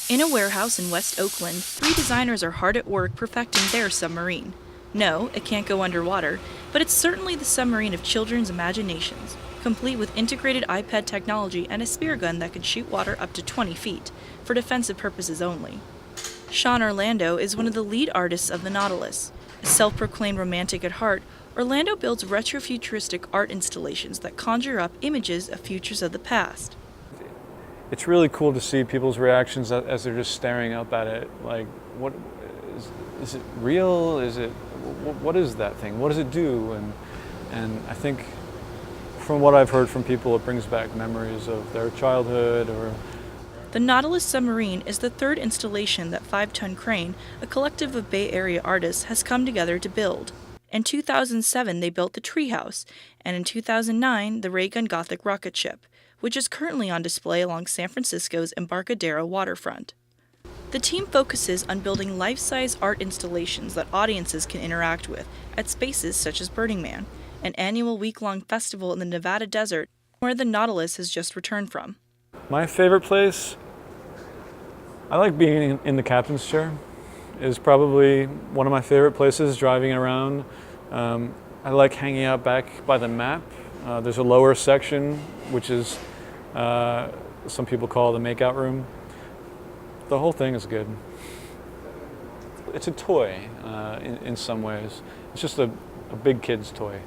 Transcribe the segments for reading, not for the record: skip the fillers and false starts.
In a warehouse in West Oakland, 3 designers are hard at work perfecting their submarine. No, it can't go underwater, but it's certainly the submarine of children's imaginations, complete with integrated iPad technology and a spear gun that can shoot water up to 20 feet, for defensive purposes only. Sean Orlando is one of the lead artists of the Nautilus. A self-proclaimed romantic at heart, Orlando builds retro-futuristic art installations that conjure up images of futures of the past. It's really cool to see people's reactions as they're just staring up at it. Like, what is it real? What is that thing? What does it do? And I think from what I've heard from people, it brings back memories of their childhood. Or The Nautilus submarine is the 3rd installation that 5-Ton Crane, a collective of Bay Area artists, has come together to build. In 2007, they built the Treehouse, and in 2009, the ray gun Gothic rocket ship, which is currently on display along San Francisco's Embarcadero waterfront. The team focuses on building life-size art installations that audiences can interact with at spaces such as Burning Man, an annual week-long festival in the Nevada desert where the Nautilus has just returned from. my favorite place, I like being in the captain's chair, is probably one of my favorite places, driving around. I like hanging out back by the map. There's a lower section, which is some people call the makeout room. The whole thing is good. It's a toy in some ways. It's just a big kid's toy.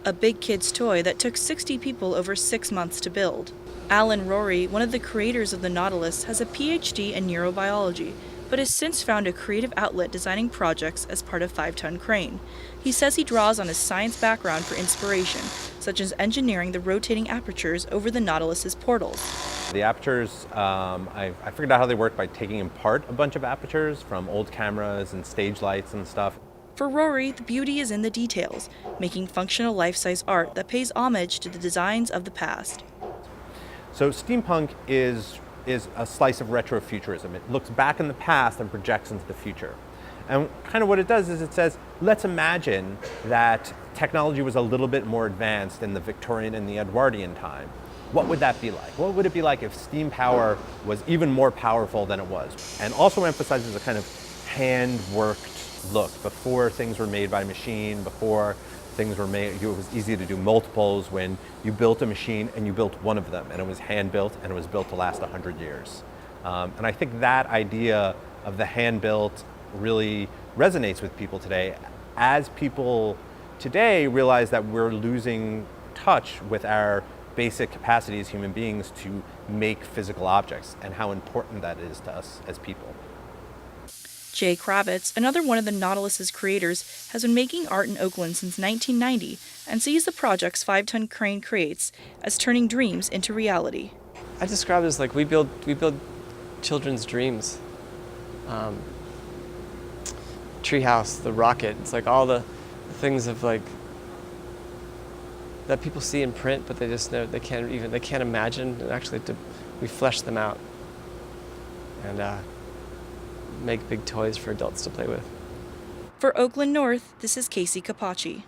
A big kid's toy that took 60 people over 6 months to build. Alan Rory, one of the creators of the Nautilus, has a PhD in neurobiology, but has since found a creative outlet designing projects as part of 5-Ton Crane. He says he draws on his science background for inspiration, such as engineering the rotating apertures over the Nautilus's portals. The apertures, I figured out how they work by taking apart a bunch of apertures from old cameras and stage lights and stuff. For Rory, the beauty is in the details, making functional life-size art that pays homage to the designs of the past. So steampunk is a slice of retro-futurism. It looks back in the past and projects into the future. And kind of what it does is it says, let's imagine that technology was a little bit more advanced in the Victorian and the Edwardian time. What would that be like? What would it be like if steam power was even more powerful than it was? And also emphasizes a kind of hand-worked look before things were made by machine, before things were made, it was easy to do multiples when you built a machine and you built one of them, and it was hand-built and it was built to last 100 years. And I think that idea of the hand-built really resonates with people today, as people today realize that we're losing touch with our basic capacity as human beings to make physical objects and how important that is to us as people. Jay Kravitz, another one of the Nautilus's creators, has been making art in Oakland since 1990 and sees the projects 5-Ton Crane creates as turning dreams into reality. I describe it as like we build children's dreams. Treehouse, the rocket, it's like all the things of like that people see in print, but they just know they can't imagine. And actually, we flesh them out and make big toys for adults to play with. For Oakland North, this is Casey Capachi.